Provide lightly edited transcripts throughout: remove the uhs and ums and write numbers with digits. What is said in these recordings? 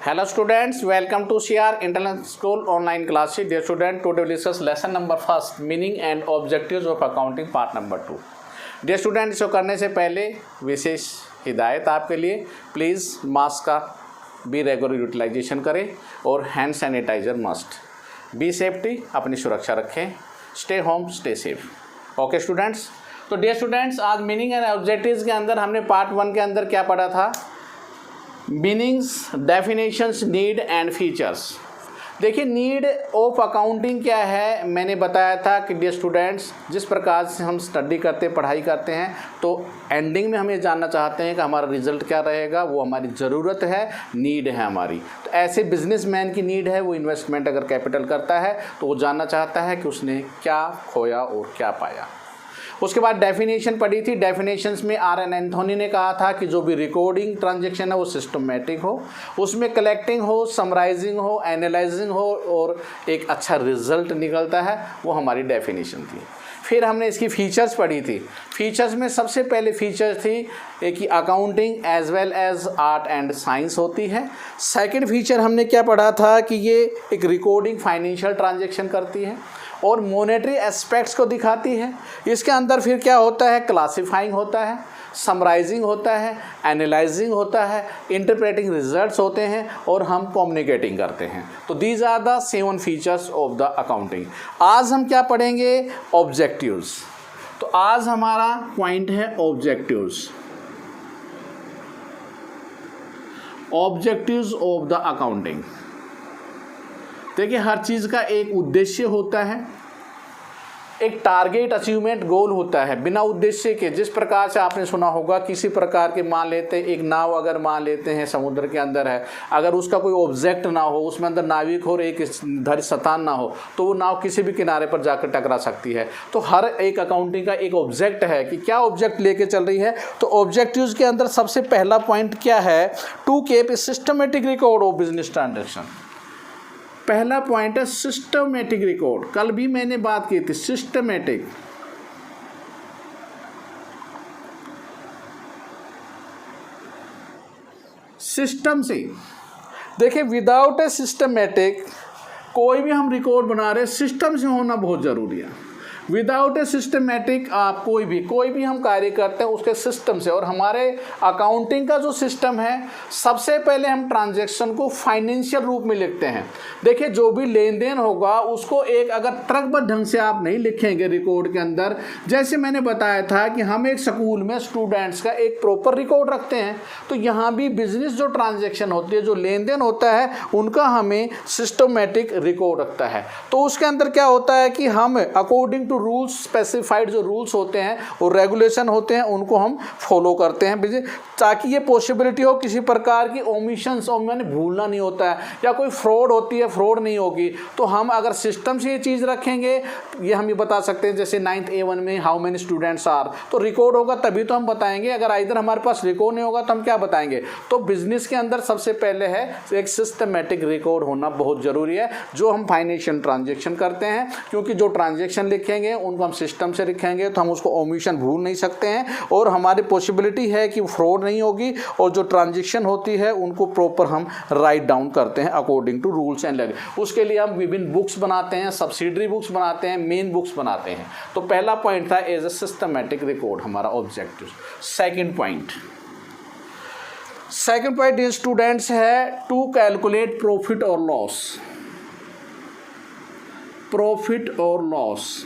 Hello students, welcome to CR International School online classes. Dear student, today we discuss lesson number first, meaning and objectives of accounting part number 2. Dear student, इसको करने से पहले विशेष हिदायत आपके लिए, please mask का भी regular utilisation करें और hand sanitiser must. Be safety, अपनी सुरक्षा रखें, stay home stay safe. Okay students, तो डियर स्टूडेंट्स, आज मीनिंग एंड ऑब्जेक्टिव्स के अंदर हमने पार्ट 1 के अंदर क्या पढ़ा था? Meanings, definitions, need and features. देखिए, नीड ऑफ अकाउंटिंग क्या है, मैंने बताया था कि डियर स्टूडेंट्स, जिस प्रकार से हम स्टडी करते हैं, पढ़ाई करते हैं, तो एंडिंग में हम ये जानना चाहते हैं कि हमारा रिजल्ट क्या रहेगा। वो हमारी ज़रूरत है, नीड है हमारी। तो ऐसे बिजनेसमैन की नीड है, वो इन्वेस्टमेंट अगर कैपिटल करता है तो वो जानना चाहता है कि उसने क्या खोया और क्या पाया। उसके बाद डेफिनेशन पढ़ी थी। डेफिनेशंस में R.N. एंथोनी ने कहा था कि जो भी रिकॉर्डिंग ट्रांजैक्शन है वो सिस्टमेटिक हो, उसमें कलेक्टिंग हो, समराइजिंग हो, एनालाइजिंग हो और एक अच्छा रिजल्ट निकलता है, वो हमारी डेफिनेशन थी। फिर हमने इसकी फ़ीचर्स पढ़ी थी। फ़ीचर्स में सबसे पहले फ़ीचर थी कि accounting as well as art and science होती है। सेकंड फीचर हमने क्या पढ़ा था कि ये एक रिकॉर्डिंग फाइनेंशियल ट्रांजैक्शन करती है और मॉनेटरी एस्पेक्ट्स को दिखाती है। इसके अंदर फिर क्या होता है? क्लासिफाइंग होता है, समराइजिंग होता है, एनालाइजिंग होता है, इंटरप्रेटिंग रिजल्ट्स होते हैं और हम कम्युनिकेटिंग करते हैं। तो these are the 7 features of the accounting. आज हम क्या पढ़ेंगे? ऑब्जेक्टिव्स। तो आज हमारा पॉइंट है objectives. Objectives of the accounting. देखिए, हर चीज़ का एक उद्देश्य होता है, एक टारगेट अचीवमेंट गोल होता है। बिना उद्देश्य के, जिस प्रकार से आपने सुना होगा, किसी प्रकार के मान लेते हैं, एक नाव अगर मान लेते हैं समुद्र के अंदर है, अगर उसका कोई ऑब्जेक्ट ना हो, उसमें अंदर नाविक हो और एक धैर्य सतान ना हो, तो वो नाव किसी भी किनारे पर जाकर टकरा सकती है। तो हर एक अकाउंटिंग का एक ऑब्जेक्ट है कि क्या ऑब्जेक्ट लेके चल रही है। तो ऑब्जेक्टिव्स के अंदर सबसे पहला पॉइंट क्या है? To keep a systematic record of business transaction. पहला पॉइंट है सिस्टमेटिक रिकॉर्ड। कल भी मैंने बात की थी, सिस्टमेटिक। सिस्टम से देखिए, विदाउट ए सिस्टमेटिक कोई भी हम रिकॉर्ड बना रहे, सिस्टम से होना बहुत ज़रूरी है। विदाउट ए सिस्टमेटिक आप कोई भी हम कार्य करते हैं उसके सिस्टम से। और हमारे अकाउंटिंग का जो सिस्टम है, सबसे पहले हम ट्रांजैक्शन को फाइनेंशियल रूप में लिखते हैं। देखिए, जो भी लेन देन होगा उसको एक अगर ट्रकबद्ध ढंग से आप नहीं लिखेंगे रिकॉर्ड के अंदर, जैसे मैंने बताया था कि हम एक स्कूल में स्टूडेंट्स का एक प्रॉपर रिकॉर्ड रखते हैं, तो यहाँ भी बिजनेस जो ट्रांजैक्शन होती है, जो लेन देन होता है, उनका हमें सिस्टमेटिक रिकॉर्ड रखता है। तो उसके अंदर क्या होता है कि हम अकॉर्डिंग रूल्स, स्पेसिफाइड जो रूल्स होते हैं और रेगुलेशन होते हैं, उनको हम फॉलो करते हैं, ताकि ये पॉसिबिलिटी हो किसी प्रकार की ओमिशंस, और मैंने भूलना नहीं होता है, या कोई फ्रॉड होती है, फ्रॉड नहीं होगी। तो हम अगर सिस्टम से ये चीज़ रखेंगे, ये हम ये बता सकते हैं, जैसे 9th A1 में हाउ मेनी स्टूडेंट्स आर, तो रिकॉर्ड होगा तभी तो हम बताएंगे। अगर इधर हमारे पास रिकॉर्ड नहीं होगा तो हम क्या बताएंगे? तो बिजनेस के अंदर सबसे पहले है एक सिस्टमेटिक रिकॉर्ड होना बहुत ज़रूरी है, जो हम फाइनेंशियल ट्रांजेक्शन करते हैं। क्योंकि जो ट्रांजेक्शन लिखेंगे उनको हम सिस्टम से लिखेंगे तो हम उसको ओमिशन भूल नहीं सकते हैं, और हमारी पॉसिबिलिटी है कि फ्रॉड नहीं होगी, और जो ट्रांजेक्शन होती है उनको प्रॉपर हम राइट डाउन करते हैं according to rules and regulation. उसके लिए हम विभिन्न बुक्स बनाते हैं, सब्सिडरी बुक्स बनाते हैं, मेन बुक्स बनाते हैं। तो पहला पॉइंट था एज ए सिस्टमेटिक रिकॉर्ड, हमारा ऑब्जेक्टिव। सेकंड पॉइंट स्टूडेंट्स है टू कैलकुलेट प्रॉफिट और लॉस। प्रॉफिट और लॉस,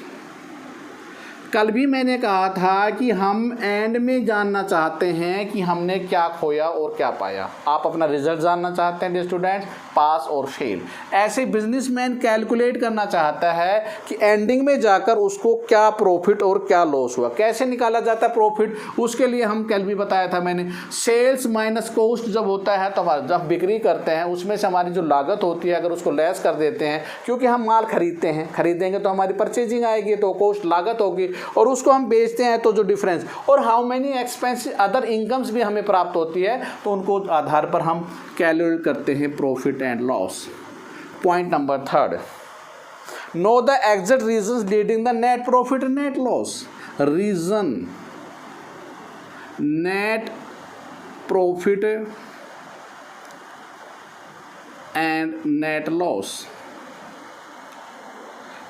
कल भी मैंने कहा था कि हम एंड में जानना चाहते हैं कि हमने क्या खोया और क्या पाया। आप अपना रिजल्ट जानना चाहते हैं स्टूडेंट, पास और फेल। ऐसे बिजनेसमैन कैलकुलेट करना चाहता है कि एंडिंग में जाकर उसको क्या प्रॉफिट और क्या लॉस हुआ। कैसे निकाला जाता है प्रॉफिट? उसके लिए हम कल भी बताया था मैंने, सेल्स माइनस कॉस्ट जब होता है, तो हमारा जब बिक्री करते हैं उसमें से हमारी जो लागत होती है, अगर उसको लेस कर देते हैं, क्योंकि हम माल खरीदते हैं, खरीदेंगे तो हमारी परचेजिंग आएगी, तो कॉस्ट लागत होगी, और उसको हम बेचते हैं तो जो डिफरेंस, और how many expense other incomes भी हमें प्राप्त होती है, तो उनको आधार पर हम कैलकुलेट करते हैं profit and loss. Point number 3, know the exact reasons leading the net profit and net loss. Reason, net profit and net loss.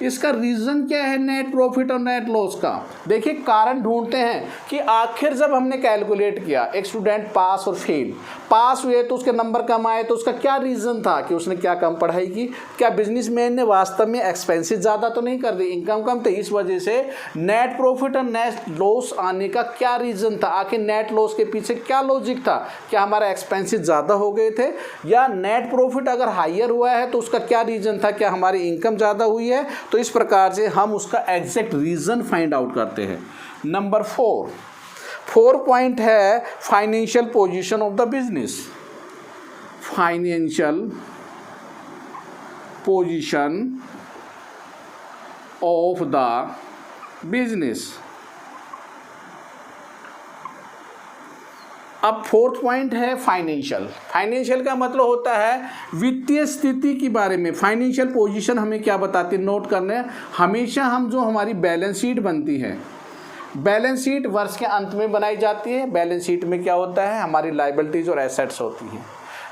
इसका रीज़न क्या है नेट प्रॉफिट और नेट लॉस का? देखिए कारण ढूंढते हैं कि आखिर जब हमने कैलकुलेट किया एक स्टूडेंट पास और फेल, पास हुए तो उसके नंबर कम आए, तो उसका क्या रीज़न था कि उसने क्या कम पढ़ाई की? क्या बिजनेसमैन ने वास्तव में एक्सपेंसेस ज़्यादा तो नहीं कर दी, इनकम कम, तो इस वजह से नेट प्रॉफिट और नेट लॉस आने का क्या रीज़न था? आखिर नेट लॉस के पीछे क्या लॉजिक था? क्या हमारा एक्सपेंसेस ज़्यादा हो गए थे, या नेट प्रॉफिट अगर हायर हुआ है तो उसका क्या रीज़न था? क्या हमारी इनकम ज़्यादा हुई है? तो इस प्रकार से हम उसका एग्जैक्ट रीज़न फाइंड आउट करते हैं। नंबर 4 पॉइंट है financial position of the business. Financial position of the business. अब 4th पॉइंट है फाइनेंशियल। फाइनेंशियल का मतलब होता है वित्तीय स्थिति के बारे में। फाइनेंशियल पोजीशन हमें क्या बताती है, नोट करने। हमेशा हम जो हमारी बैलेंस शीट बनती है, बैलेंस शीट वर्ष के अंत में बनाई जाती है। बैलेंस शीट में क्या होता है, हमारी लायबिलिटीज़ और एसेट्स होती हैं।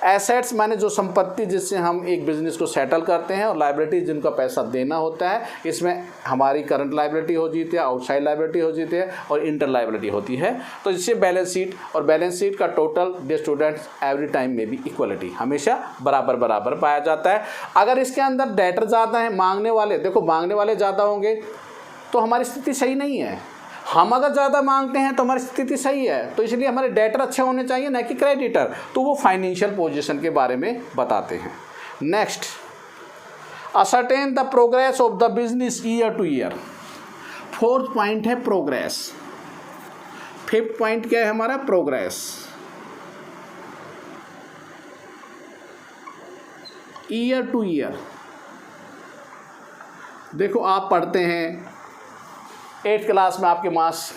एसेट्स माने जो संपत्ति जिससे हम एक बिजनेस को सेटल करते हैं, और लायबिलिटीज जिनका पैसा देना होता है। इसमें हमारी करंट लायबिलिटी हो जाती है, आउटसाइड लायबिलिटी हो जाती है, और इंटर लायबिलिटी होती है। तो इससे बैलेंस शीट, और बैलेंस शीट का total dear students every time में भी इक्वलिटी, हमेशा बराबर बराबर पाया जाता है। अगर इसके अंदर डेटर ज़्यादा है, मांगने वाले, देखो मांगने वाले ज़्यादा होंगे तो हमारी स्थिति सही नहीं है। हम अगर ज़्यादा मांगते हैं तो हमारी स्थिति सही है, तो इसलिए हमारे डेटर अच्छे होने चाहिए, ना कि क्रेडिटर। तो वो फाइनेंशियल पोजीशन के बारे में बताते हैं। Next, ascertain the progress of the business year two year. 4th point है प्रोग्रेस। 5th पॉइंट क्या है हमारा, प्रोग्रेस। Year two year. देखो आप पढ़ते हैं 8th क्लास में आपके मार्क्स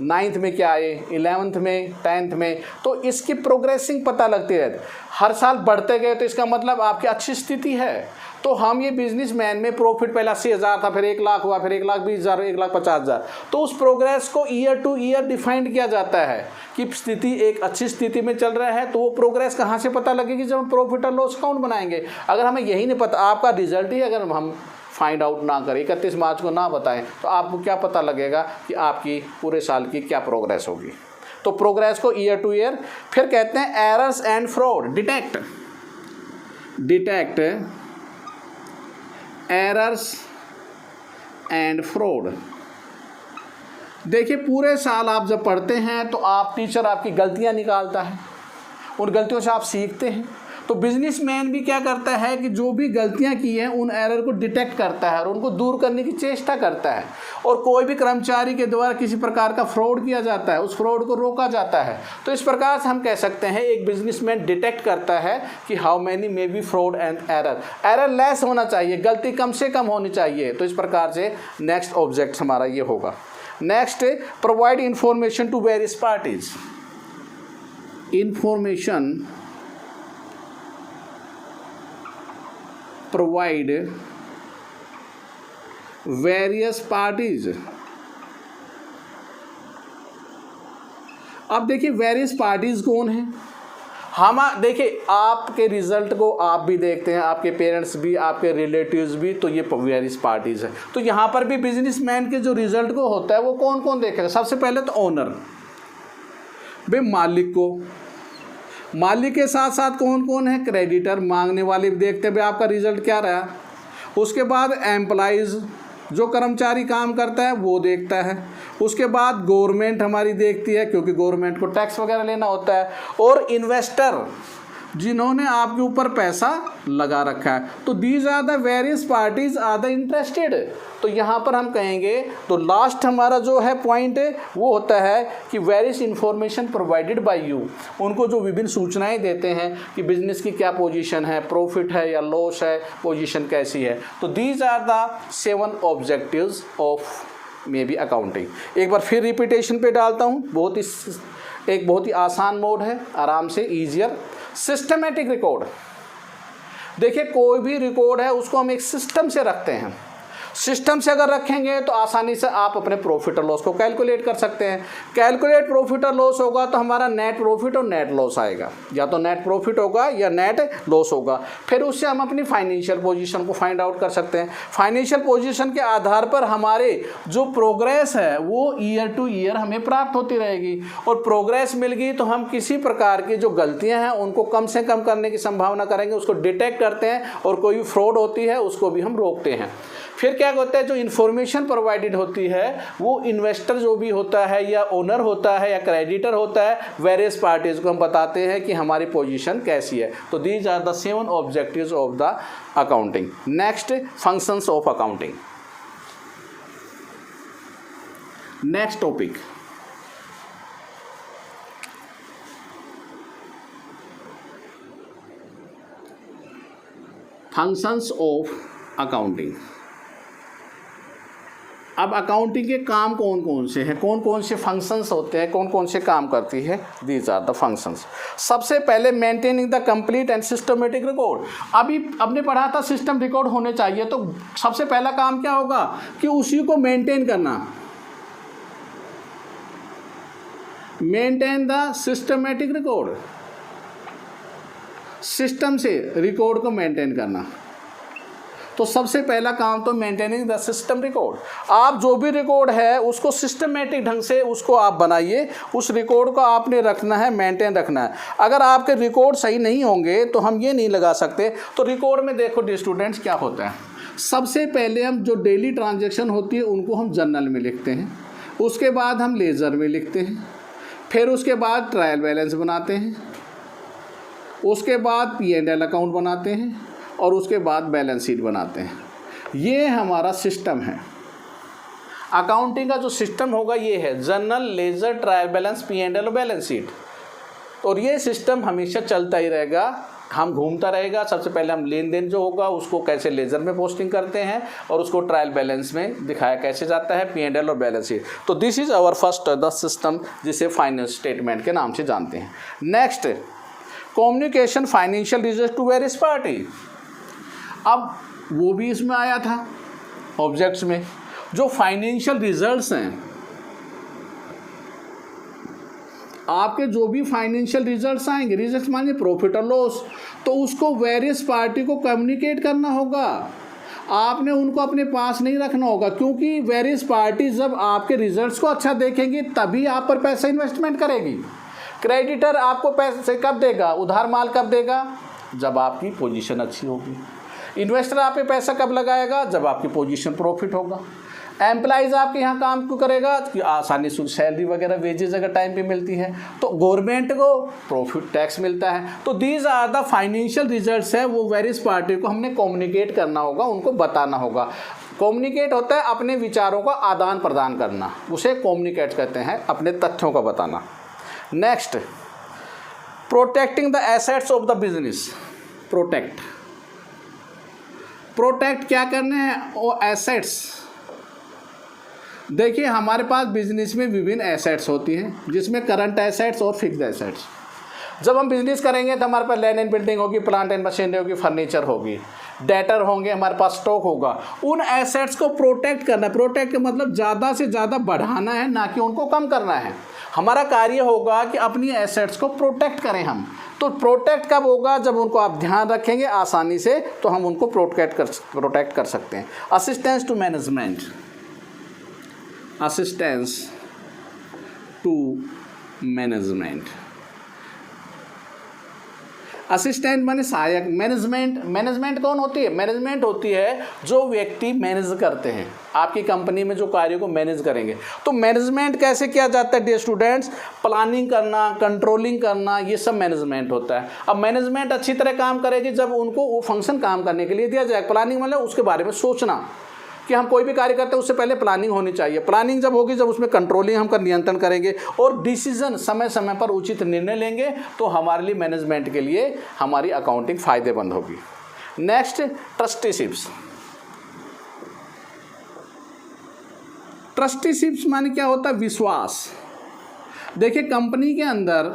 9th में क्या आए, 11th में, 10th में, तो इसकी प्रोग्रेसिंग पता लगती है। हर साल बढ़ते गए तो इसका मतलब आपकी अच्छी स्थिति है। तो हम ये बिजनेसमैन में प्रॉफिट पहले 80,000 था, फिर 1 लाख हुआ, फिर 1,20,000, 1,50,000। तो उस प्रोग्रेस को ईयर टू ईयर डिफाइंड किया जाता है कि स्थिति एक अच्छी स्थिति में चल रहा है। तो वो प्रोग्रेस कहाँ से पता लगेगी, जब हम प्रॉफिट और लॉस अकाउंट बनाएंगे। अगर हमें यही नहीं पता, आपका रिजल्ट ही अगर हम फाइंड आउट ना करें, 31 मार्च को ना बताएं, तो आपको क्या पता लगेगा कि आपकी पूरे साल की क्या प्रोग्रेस होगी। तो प्रोग्रेस को ईयर टू ईयर। फिर कहते हैं errors and fraud. Detect errors and fraud. देखिए पूरे साल आप जब पढ़ते हैं तो आप, टीचर आपकी गलतियां निकालता है, उन गलतियों से आप सीखते हैं। तो बिजनेसमैन भी क्या करता है कि जो भी गलतियां की हैं उन एरर को डिटेक्ट करता है और उनको दूर करने की चेष्टा करता है। और कोई भी कर्मचारी के द्वारा किसी प्रकार का फ्रॉड किया जाता है, उस फ्रॉड को रोका जाता है। तो इस प्रकार से हम कह सकते हैं एक बिजनेसमैन डिटेक्ट करता है कि how many may be fraud and error less होना चाहिए, गलती कम से कम होनी चाहिए। तो इस प्रकार से नेक्स्ट ऑब्जेक्ट हमारा ये होगा। Next, provide information to various parties. Information provide various parties. अब देखिए वेरियस पार्टीज कौन है। हम देखिए आपके रिजल्ट को आप भी देखते हैं, आपके पेरेंट्स भी, आपके रिलेटिव्स भी, तो ये वेरियस पार्टीज है। तो यहाँ पर भी बिजनेसमैन के जो रिजल्ट को होता है वो कौन कौन देखेगा। सबसे पहले तो ओनर, भाई मालिक को, मालिक के साथ साथ कौन कौन है, क्रेडिटर, मांगने वाले भी देखते हैं भाई आपका रिजल्ट क्या रहा। उसके बाद एम्प्लॉइज़, जो कर्मचारी काम करता है वो देखता है। उसके बाद गवर्नमेंट हमारी देखती है, क्योंकि गवर्नमेंट को टैक्स वगैरह लेना होता है। और इन्वेस्टर, जिन्होंने आपके ऊपर पैसा लगा रखा है। तो these are the various parties are the interested. तो यहाँ पर हम कहेंगे, तो लास्ट हमारा जो है पॉइंट वो होता है कि various information provided by you. उनको जो विभिन्न सूचनाएं देते हैं कि बिजनेस की क्या पोजीशन है, प्रॉफिट है या लॉस है, पोजीशन कैसी है। तो these are the 7 objectives of maybe accounting. एक बार फिर रिपीटेशन पे डालता हूँ, एक बहुत ही आसान मोड है, आराम से, ईजियर। Systematic record. देखिए कोई भी रिकॉर्ड है उसको हम एक सिस्टम से रखते हैं। सिस्टम से अगर रखेंगे तो आसानी से आप अपने प्रॉफिट और लॉस को कैलकुलेट कर सकते हैं। कैलकुलेट प्रॉफिट और लॉस होगा तो हमारा नेट प्रॉफिट और नेट लॉस आएगा, या तो नेट प्रॉफिट होगा या नेट लॉस होगा। फिर उससे हम अपनी फाइनेंशियल पोजीशन को फाइंड आउट कर सकते हैं। फाइनेंशियल पोजीशन के आधार पर हमारे जो प्रोग्रेस है वो ईयर टू ईयर हमें प्राप्त होती रहेगी, और प्रोग्रेस मिल गई तो हम किसी प्रकार की जो गलतियां हैं उनको कम से कम करने की संभावना करेंगे, उसको डिटेक्ट करते हैं, और कोई फ्रॉड होती है उसको भी हम रोकते हैं। फिर क्या होता है, जो इन्फॉर्मेशन प्रोवाइडेड होती है वो इन्वेस्टर जो भी होता है या ओनर होता है या क्रेडिटर होता है, वेरियस पार्टीज को हम बताते हैं कि हमारी पोजीशन कैसी है। तो these are the 7 objectives of the accounting. Next, functions of accounting. Next topic, functions of accounting. अब अकाउंटिंग के काम कौन कौन से हैं, कौन कौन से फंक्शंस होते हैं, कौन कौन से काम करती है, दीज आर द फंक्शंस। सबसे पहले maintaining the complete and systematic record. अभी आपने पढ़ा था सिस्टम रिकॉर्ड होने चाहिए, तो सबसे पहला काम क्या होगा कि उसी को मेंटेन करना, maintain the systematic record, system से रिकॉर्ड को मेंटेन करना। तो सबसे पहला काम तो मेंटेनिंग द सिस्टम रिकॉर्ड। आप जो भी रिकॉर्ड है उसको सिस्टमेटिक ढंग से उसको आप बनाइए, उस रिकॉर्ड को आपने रखना है, मेंटेन रखना है। अगर आपके रिकॉर्ड सही नहीं होंगे तो हम ये नहीं लगा सकते। तो रिकॉर्ड में देखो डियर स्टूडेंट्स क्या होता है, सबसे पहले हम जो डेली ट्रांजेक्शन होती है उनको हम जर्नल में लिखते हैं, उसके बाद हम लेजर में लिखते हैं, फिर उसके बाद ट्रायल बैलेंस बनाते हैं, उसके बाद P&L अकाउंट बनाते हैं, और उसके बाद बैलेंस शीट बनाते हैं। ये हमारा सिस्टम है। अकाउंटिंग का जो सिस्टम होगा ये है journal, laser, trial balance, P&L और बैलेंस शीट। और ये सिस्टम हमेशा चलता ही रहेगा, हम घूमता रहेगा। सबसे पहले हम लेन देन जो होगा उसको कैसे लेजर में पोस्टिंग करते हैं, और उसको ट्रायल बैलेंस में दिखाया कैसे जाता है, P&L और बैलेंस शीट। तो this is our first the system, जिसे फाइनेंस स्टेटमेंट के नाम से जानते हैं। नेक्स्ट, communication financial result to various party. अब वो भी इसमें आया था ऑब्जेक्ट्स में, जो फाइनेंशियल रिजल्ट्स हैं, आपके जो भी फाइनेंशियल रिजल्ट्स आएंगे, रिजल्ट्स मानिए प्रॉफिट और लॉस, तो उसको वेरियस पार्टी को कम्युनिकेट करना होगा। आपने उनको अपने पास नहीं रखना होगा, क्योंकि वेरियस पार्टी जब आपके रिजल्ट्स को अच्छा देखेंगी तभी आप पर पैसा इन्वेस्टमेंट करेगी। क्रेडिटर आपको पैसे कब देगा, उधार माल कब देगा, जब आपकी पोजीशन अच्छी होगी। इन्वेस्टर आप पे पैसा कब लगाएगा, जब आपकी पोजीशन प्रॉफिट होगा। एम्प्लॉइज़ आपके यहाँ काम क्यों करेगा, कि आसानी से सैलरी वगैरह वेजेस अगर टाइम पे मिलती है, तो गवर्नमेंट को प्रॉफिट टैक्स मिलता है। तो these are the financial results है, वो वेरियस पार्टी को हमने कम्युनिकेट करना होगा, उनको बताना होगा। कम्युनिकेट होता है अपने विचारों का आदान प्रदान करना, उसे कम्युनिकेट कहते हैं, अपने तथ्यों का बताना। Next, protecting the assets of the business. Protect क्या करने हैं, वो एसेट्स। देखिए हमारे पास बिजनेस में विभिन्न एसेट्स होती हैं, जिसमें करंट एसेट्स और फिक्स्ड एसेट्स। जब हम बिजनेस करेंगे तो हमारे पास लैंड एंड बिल्डिंग होगी, प्लांट एंड मशीनरी होगी, फर्नीचर होगी, डेटर होंगे, हमारे पास स्टॉक होगा। उन एसेट्स को प्रोटेक्ट करना है। प्रोटेक्ट का मतलब ज़्यादा से ज़्यादा बढ़ाना है, ना कि उनको कम करना है। हमारा कार्य होगा कि अपनी एसेट्स को प्रोटेक्ट करें हम। तो प्रोटेक्ट कब होगा, जब उनको आप ध्यान रखेंगे आसानी से, तो हम उनको प्रोटेक्ट कर सकते हैं। Assistance to management, assistance to management. Assistant माने सहायक। मैनेजमेंट कौन होती है, मैनेजमेंट होती है जो व्यक्ति मैनेज करते हैं, आपकी कंपनी में जो कार्य को मैनेज करेंगे। तो मैनेजमेंट कैसे किया जाता है डियर स्टूडेंट्स, प्लानिंग करना, कंट्रोलिंग करना, ये सब मैनेजमेंट होता है। अब मैनेजमेंट अच्छी तरह काम करेगी जब उनको वो फंक्शन काम करने के लिए दिया जाए। प्लानिंग मतलब उसके बारे में सोचना, कि हम कोई भी कार्य करते हैं उससे पहले प्लानिंग होनी चाहिए। प्लानिंग जब होगी, जब उसमें कंट्रोलिंग हम कर नियंत्रण करेंगे और डिसीजन समय समय पर उचित निर्णय लेंगे, तो हमारे लिए मैनेजमेंट के लिए हमारी अकाउंटिंग फायदेमंद होगी। नेक्स्ट, ट्रस्टीशिप्स। ट्रस्टीशिप्स माने क्या होता है, विश्वास। देखिए कंपनी के अंदर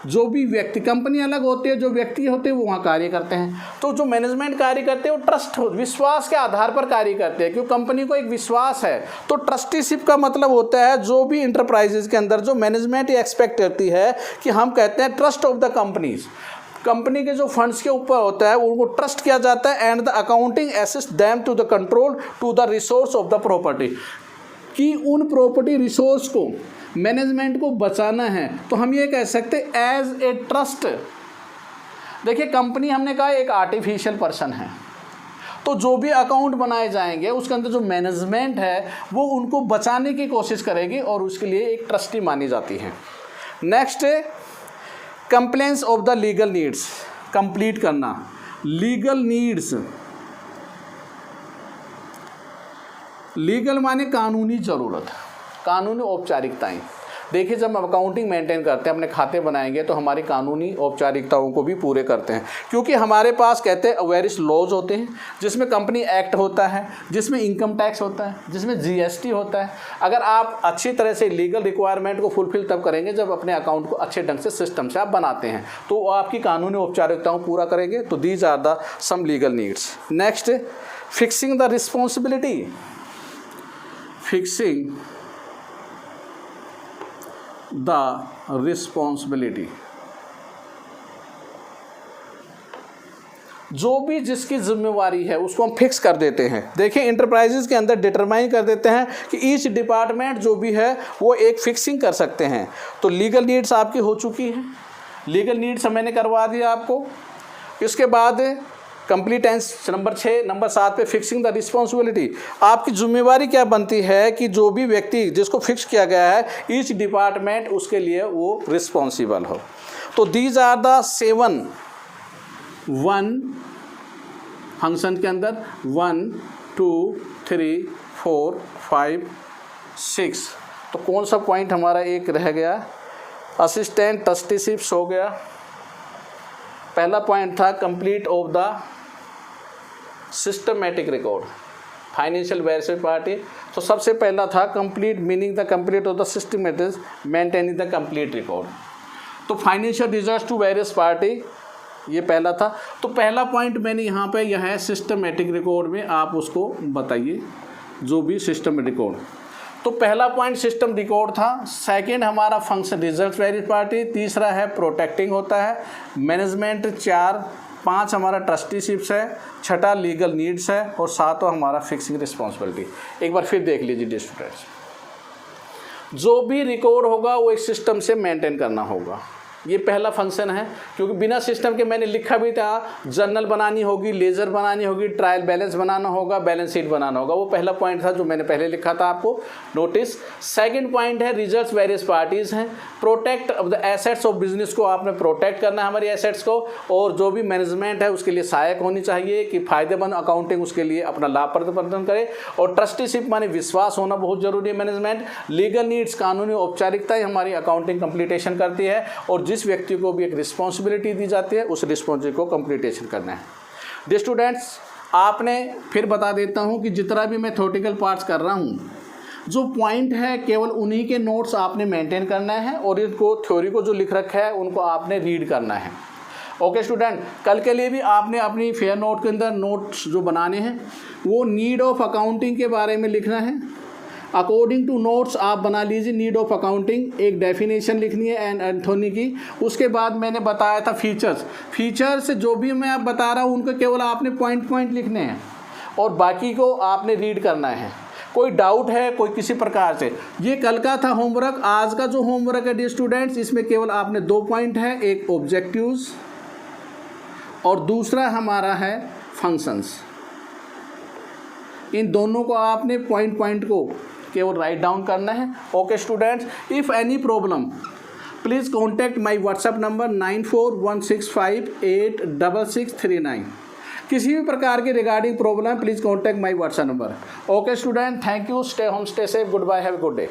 जो भी व्यक्ति, कंपनी अलग होती है, जो व्यक्ति होते हैं वो वहाँ कार्य करते हैं। तो जो मैनेजमेंट कार्य करते हैं वो ट्रस्ट विश्वास के आधार पर कार्य करते हैं, क्योंकि कंपनी को एक विश्वास है। तो ट्रस्टीशिप का मतलब होता है जो भी इंटरप्राइजेज के अंदर जो मैनेजमेंट एक्सपेक्ट करती है कि हम कहते हैं trust of the companies, company के जो फंड्स के ऊपर होता है उनको ट्रस्ट किया जाता है, and the accounting assist them to the control to the resource of the property, कि उन प्रॉपर्टी रिसोर्स को मैनेजमेंट को बचाना है। तो हम ये कह सकते हैं एज ए ट्रस्ट। देखिए कंपनी हमने कहा एक आर्टिफिशियल पर्सन है, तो जो भी अकाउंट बनाए जाएंगे उसके अंदर जो मैनेजमेंट है वो उनको बचाने की कोशिश करेगी और उसके लिए एक ट्रस्टी मानी जाती है। Next complaints of the legal needs, complete करना लीगल नीड्स। लीगल माने कानूनी ज़रूरत, कानूनी औपचारिकताएं। देखिए जब हम अकाउंटिंग मेंटेन करते हैं, अपने खाते बनाएंगे तो हमारी कानूनी औपचारिकताओं को भी पूरे करते हैं, क्योंकि हमारे पास कहते हैं वेरियस लॉज होते हैं, जिसमें कंपनी एक्ट होता है, जिसमें इनकम टैक्स होता है, जिसमें जीएसटी होता है। अगर आप अच्छी तरह से लीगल रिक्वायरमेंट को फुलफिल तब करेंगे जब अपने अकाउंट को अच्छे ढंग से सिस्टम से आप बनाते हैं, तो वो आपकी कानूनी औपचारिकताओं पूरा करेंगे। तो these are the some legal needs. Next fixing the responsibility, fixing the responsibility, जो भी जिसकी जिम्मेवारी है उसको हम फिक्स कर देते हैं। देखिए इंटरप्राइजेज के अंदर डिटरमाइन कर देते हैं कि ईच डिपार्टमेंट जो भी है वो एक फिक्सिंग कर सकते हैं। तो लीगल नीड्स आपकी हो चुकी हैं, लीगल नीड्स मैंने करवा दिया आपको। इसके बाद कंप्लीटेंस नंबर 6, नंबर 7 पे फिक्सिंग द रिस्पॉन्सिबिलिटी। आपकी जिम्मेवारी क्या बनती है कि जो भी व्यक्ति जिसको फिक्स किया गया है ईच डिपार्टमेंट उसके लिए वो रिस्पॉन्सिबल हो। तो दीज आर द 7 फंक्शन के अंदर 1 2 3 4 5 6। तो कौन सा पॉइंट हमारा एक रह गया, असिस्टेंट ट्रस्टीशिप्स हो गया। पहला पॉइंट था complete of the systematic record, financial various party. तो सबसे पहला था complete, meaning the complete of the systematic maintaining the complete record. तो financial results to various party ये पहला था। तो पहला पॉइंट मैंने यहाँ पे यह है सिस्टमेटिक रिकॉर्ड में, आप उसको बताइए जो भी सिस्टम रिकॉर्ड। तो पहला पॉइंट सिस्टम रिकॉर्ड था। सेकंड हमारा फंक्शन रिजल्ट वेरियस पार्टी। तीसरा है प्रोटेक्टिंग होता है, मैनेजमेंट 4, 5 हमारा ट्रस्टीशिप्स है, 6 लीगल नीड्स है और 7वां हमारा फिक्सिंग रिस्पॉन्सिबिलिटी। एक बार फिर देख लीजिए डियर स्टूडेंट्स, जो भी रिकॉर्ड होगा वो एक सिस्टम से मेंटेन करना होगा। ये पहला फंक्शन है, क्योंकि बिना सिस्टम के मैंने लिखा भी था, जर्नल बनानी होगी, लेजर बनानी होगी, ट्रायल बैलेंस बनाना होगा, बैलेंस शीट बनाना होगा। वो पहला पॉइंट था जो मैंने पहले लिखा था आपको, नोटिस। सेकंड पॉइंट है रिजल्ट्स वेरियस पार्टीज हैं, protect of the assets of business को आपने प्रोटेक्ट करना है हमारी एसेट्स को, और जो भी मैनेजमेंट है उसके लिए सहायक होनी चाहिए कि फायदेमंद अकाउंटिंग उसके लिए अपना लाभ प्रदर्शन करे। और ट्रस्टीशिप माने विश्वास होना बहुत जरूरी है मैनेजमेंट। लीगल नीड्स कानूनी औपचारिकताएं हमारी अकाउंटिंग कंप्लीटेशन करती है, और जिस व्यक्ति को भी एक रिस्पॉन्सिबिलिटी दी जाती है उस रिस्पॉन्सिबिलिटी को कंप्लीटेशन करना है। डियर स्टूडेंट्स, आपने फिर बता देता हूं कि जितना भी मैं थ्योरेटिकल पार्ट्स कर रहा हूं, जो पॉइंट है केवल उन्हीं के नोट्स आपने मेंटेन करना है, और इनको थ्योरी को जो लिख रखा है उनको आपने रीड करना है। ओके स्टूडेंट, कल के लिए भी आपने अपनी फेयर नोट के अंदर नोट्स जो बनाने हैं वो नीड ऑफ अकाउंटिंग के बारे में लिखना है। अकॉर्डिंग टू नोट्स आप बना लीजिए नीड ऑफ अकाउंटिंग, एक डेफिनेशन लिखनी है एंथोनी की। उसके बाद मैंने बताया था फीचर्स जो भी मैं आप बता रहा हूँ उनको केवल आपने पॉइंट लिखने हैं और बाकी को आपने रीड करना है। कोई डाउट है कोई किसी प्रकार से, ये कल का था होमवर्क। आज का जो होमवर्क है डियर स्टूडेंट्स, इसमें केवल आपने 2 पॉइंट है, एक ऑब्जेक्टिव्स और दूसरा हमारा है फंक्शंस। इन दोनों को आपने पॉइंट को केवल राइट डाउन करना है। Okay students, if any problem please contact my WhatsApp number 9416586639। किसी भी प्रकार के regarding problem please contact my WhatsApp number. Okay student, thank you, stay home, stay safe, goodbye, have a good day.